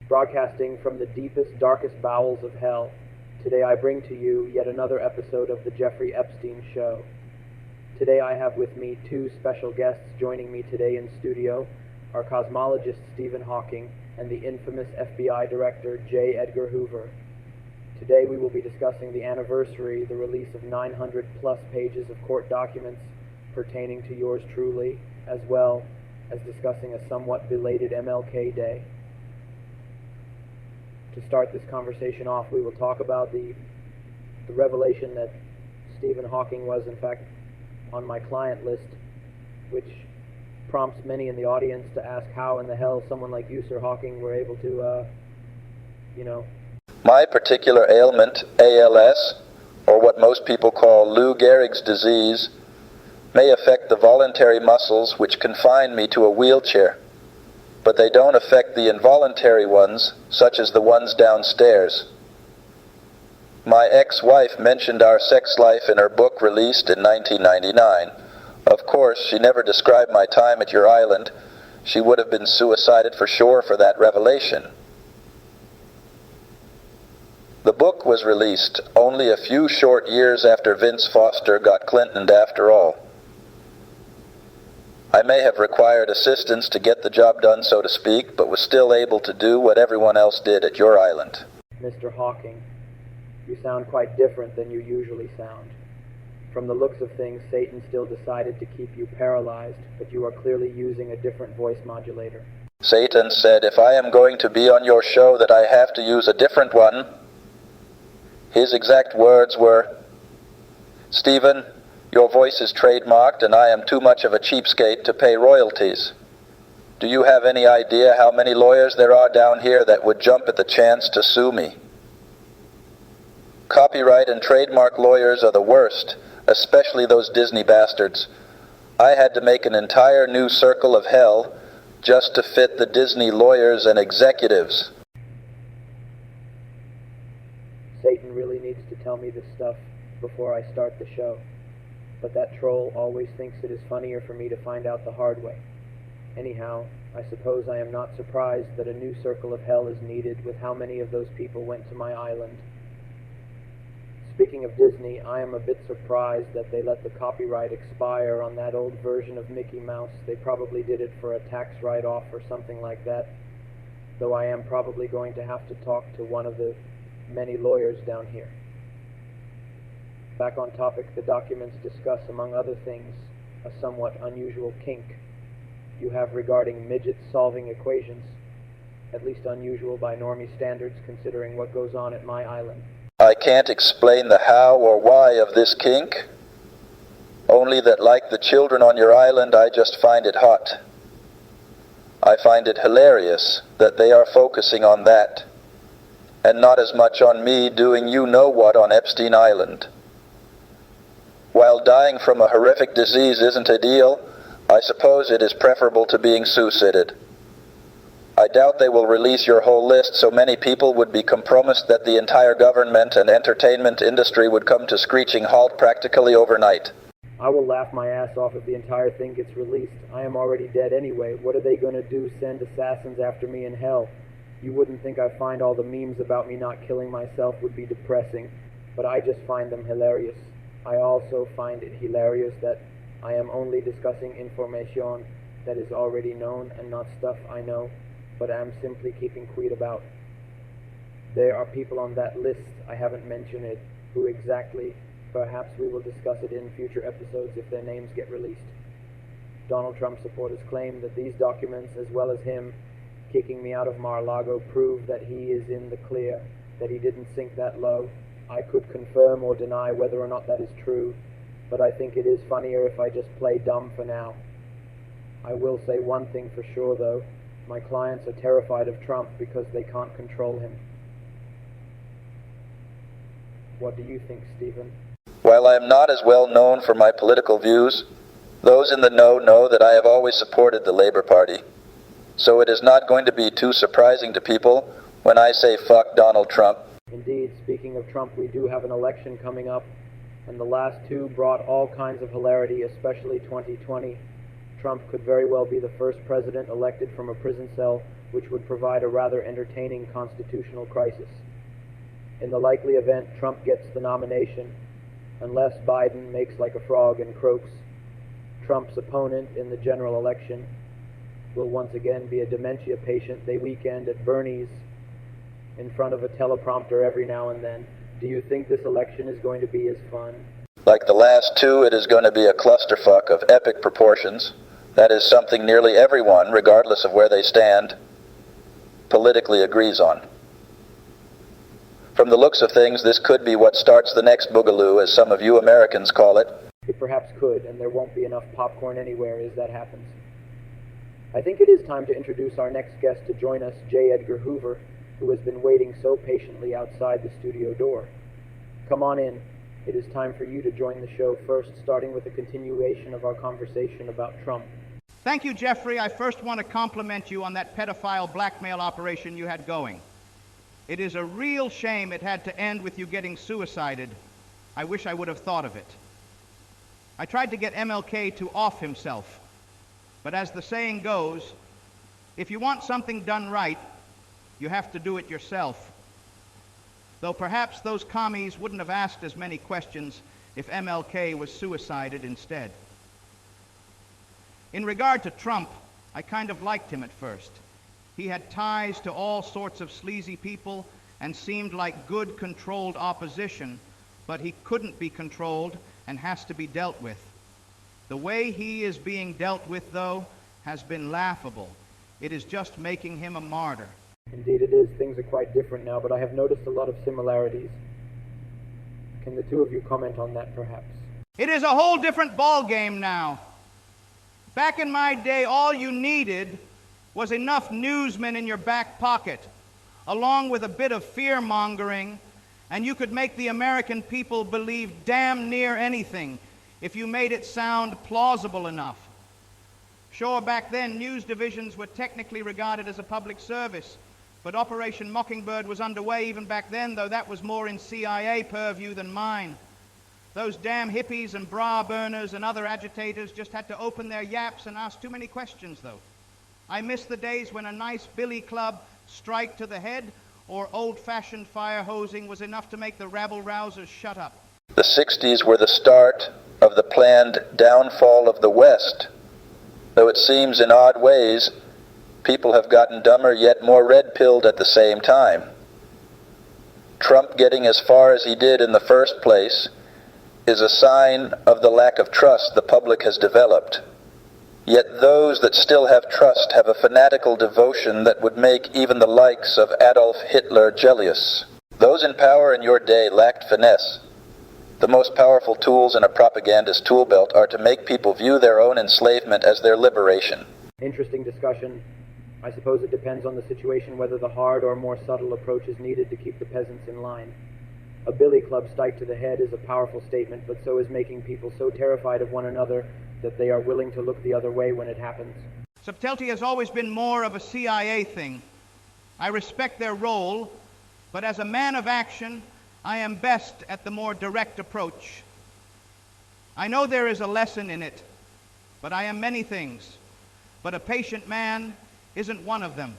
Broadcasting from the deepest, darkest bowels of hell, today I bring to you yet another episode of the Jeffrey Epstein Show. Today I have with me two special guests joining me today in studio, our cosmologist Stephen Hawking and the infamous FBI Director J. Edgar Hoover. Today we will be discussing the anniversary, the release of 900 plus pages of court documents pertaining to yours truly, as well as discussing a somewhat belated MLK Day. To start this conversation off, we will talk about the revelation that Stephen Hawking was, in fact, on my client list, which prompts many in the audience to ask how in the hell someone like you, Sir Hawking, were able to, My particular ailment, ALS, or what most people call Lou Gehrig's disease, may affect the voluntary muscles which confine me to a wheelchair, but they don't affect the involuntary ones, such as the ones downstairs. My ex-wife mentioned our sex life in her book released in 1999. Of course, she never described my time at your island. She would have been suicided for sure for that revelation. The book was released only a few short years after Vince Foster got Clintoned after all. I may have required assistance to get the job done, so to speak, but was still able to do what everyone else did at your island. Mr. Hawking, you sound quite different than you usually sound. From the looks of things, Satan still decided to keep you paralyzed, but you are clearly using a different voice modulator. Satan said, if I am going to be on your show, that I have to use a different one. His exact words were, Stephen, your voice is trademarked and I am too much of a cheapskate to pay royalties. Do you have any idea how many lawyers there are down here that would jump at the chance to sue me? Copyright and trademark lawyers are the worst, especially those Disney bastards. I had to make an entire new circle of hell just to fit the Disney lawyers and executives. Satan really needs to tell me this stuff before I start the show. But that troll always thinks it is funnier for me to find out the hard way. Anyhow, I suppose I am not surprised that a new circle of hell is needed with how many of those people went to my island. Speaking of Disney, I am a bit surprised that they let the copyright expire on that old version of Mickey Mouse. They probably did it for a tax write-off or something like that, though I am probably going to have to talk to one of the many lawyers down here. Back on topic, the documents discuss, among other things, a somewhat unusual kink you have regarding midgets solving equations, at least unusual by normie standards considering what goes on at my island. I can't explain the how or why of this kink, only that like the children on your island, I just find it hot. I find it hilarious that they are focusing on that, and not as much on me doing you-know-what on Epstein Island. While dying from a horrific disease isn't ideal, I suppose it is preferable to being suicided. I doubt they will release your whole list, so many people would be compromised that the entire government and entertainment industry would come to screeching halt practically overnight. I will laugh my ass off if the entire thing gets released. I am already dead anyway. What are they going to do, send assassins after me in hell? You wouldn't think I find all the memes about me not killing myself would be depressing, but I just find them hilarious. I also find it hilarious that I am only discussing information that is already known and not stuff I know, but am simply keeping quiet about. There are people on that list, I haven't mentioned it, who exactly, perhaps we will discuss it in future episodes if their names get released. Donald Trump supporters claim that these documents, as well as him kicking me out of Mar-a-Lago, prove that he is in the clear, that he didn't sink that low. I could confirm or deny whether or not that is true, but I think it is funnier if I just play dumb for now. I will say one thing for sure, though. My clients are terrified of Trump because they can't control him. What do you think, Stephen? While I am not as well known for my political views, those in the know that I have always supported the Labour Party. So it is not going to be too surprising to people when I say fuck Donald Trump. Indeed, speaking of Trump, we do have an election coming up, and the last two brought all kinds of hilarity, especially 2020. Trump could very well be the first president elected from a prison cell, which would provide a rather entertaining constitutional crisis. In the likely event Trump gets the nomination, unless Biden makes like a frog and croaks, Trump's opponent in the general election will once again be a dementia patient they weekend at Bernie's in front of a teleprompter every now and then. Do you think this election is going to be as fun? Like the last two, it is going to be a clusterfuck of epic proportions. That is something nearly everyone, regardless of where they stand, politically agrees on. From the looks of things, this could be what starts the next boogaloo, as some of you Americans call it. It perhaps could, and there won't be enough popcorn anywhere as that happens. I think it is time to introduce our next guest to join us, J. Edgar Hoover, who has been waiting so patiently outside the studio door. Come on in. It is time for you to join the show first, starting with a continuation of our conversation about Trump. Thank you, Jeffrey. I first want to compliment you on that pedophile blackmail operation you had going. It is a real shame it had to end with you getting suicided. I wish I would have thought of it. I tried to get MLK to off himself, but as the saying goes, if you want something done right, you have to do it yourself. Though perhaps those commies wouldn't have asked as many questions if MLK was suicided instead. In regard to Trump, I kind of liked him at first. He had ties to all sorts of sleazy people and seemed like good, controlled opposition, but he couldn't be controlled and has to be dealt with. The way he is being dealt with, though, has been laughable. It is just making him a martyr. Indeed it is. Things are quite different now, but I have noticed a lot of similarities. Can the two of you comment on that, perhaps? It is a whole different ballgame now. Back in my day, all you needed was enough newsmen in your back pocket, along with a bit of fear-mongering, and you could make the American people believe damn near anything if you made it sound plausible enough. Sure, back then, news divisions were technically regarded as a public service, but Operation Mockingbird was underway even back then, though that was more in CIA purview than mine. Those damn hippies and bra burners and other agitators just had to open their yaps and ask too many questions, though. I miss the days when a nice billy club strike to the head or old-fashioned fire hosing was enough to make the rabble-rousers shut up. The 60s were the start of the planned downfall of the West. Though it seems in odd ways, people have gotten dumber yet more red-pilled at the same time. Trump getting as far as he did in the first place is a sign of the lack of trust the public has developed. Yet those that still have trust have a fanatical devotion that would make even the likes of Adolf Hitler jealous. Those in power in your day lacked finesse. The most powerful tools in a propagandist tool belt are to make people view their own enslavement as their liberation. Interesting discussion. I suppose it depends on the situation whether the hard or more subtle approach is needed to keep the peasants in line. A billy club strike to the head is a powerful statement, but so is making people so terrified of one another that they are willing to look the other way when it happens. Subtlety has always been more of a CIA thing. I respect their role, but as a man of action, I am best at the more direct approach. I know there is a lesson in it, but I am many things. But a patient man isn't one of them.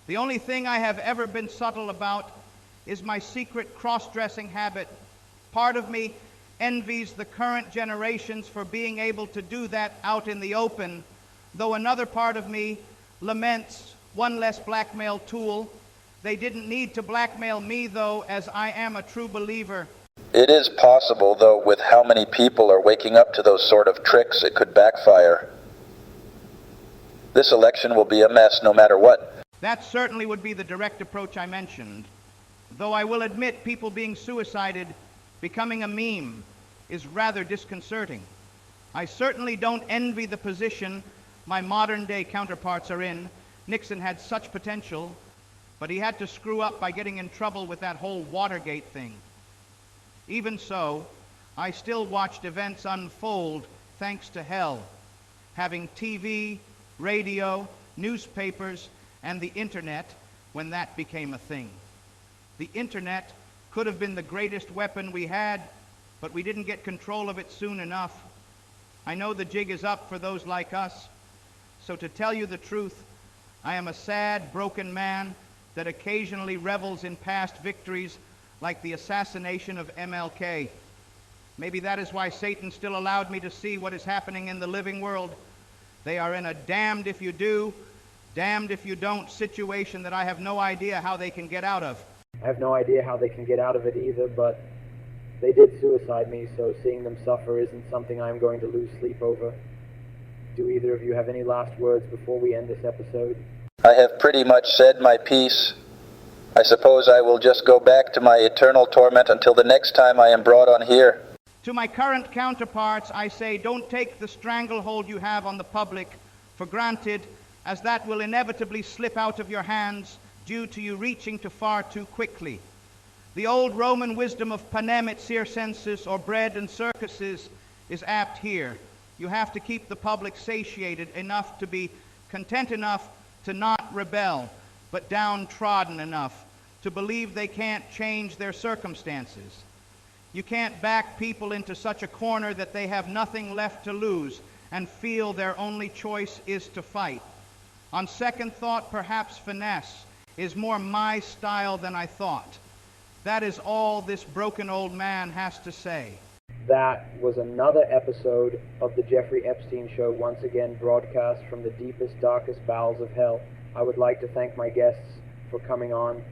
The only thing I have ever been subtle about is my secret cross-dressing habit. Part of me envies the current generations for being able to do that out in the open, though another part of me laments one less blackmail tool. They didn't need to blackmail me, though, as I am a true believer. It is possible, though, with how many people are waking up to those sort of tricks, it could backfire. This election will be a mess no matter what. That certainly would be the direct approach I mentioned, though I will admit people being suicided, becoming a meme, is rather disconcerting. I certainly don't envy the position my modern-day counterparts are in. Nixon had such potential, but he had to screw up by getting in trouble with that whole Watergate thing. Even so, I still watched events unfold thanks to hell, having TV, radio, newspapers, and the internet when that became a thing. The internet could have been the greatest weapon we had, but we didn't get control of it soon enough. I know the jig is up for those like us. So to tell you the truth, I am a sad, broken man that occasionally revels in past victories like the assassination of MLK. Maybe that is why Satan still allowed me to see what is happening in the living world. They are in a damned if you do, damned if you don't situation that I have no idea how they can get out of. I have no idea how they can get out of it either, but they did suicide me, so seeing them suffer isn't something I'm going to lose sleep over. Do either of you have any last words before we end this episode? I have pretty much said my piece. I suppose I will just go back to my eternal torment until the next time I am brought on here. To my current counterparts, I say don't take the stranglehold you have on the public for granted, as that will inevitably slip out of your hands due to you reaching too far too quickly. The old Roman wisdom of panem et circenses, or bread and circuses, is apt here. You have to keep the public satiated enough to be content enough to not rebel, but downtrodden enough to believe they can't change their circumstances. You can't back people into such a corner that they have nothing left to lose and feel their only choice is to fight. On second thought, perhaps finesse is more my style than I thought. That is all this broken old man has to say. That was another episode of the Jeffrey Epstein Show, once again broadcast from the deepest, darkest bowels of hell. I would like to thank my guests for coming on,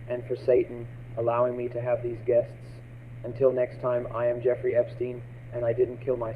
and for Satan allowing me to have these guests. Until next time, I am Jeffrey Epstein, and I didn't kill myself.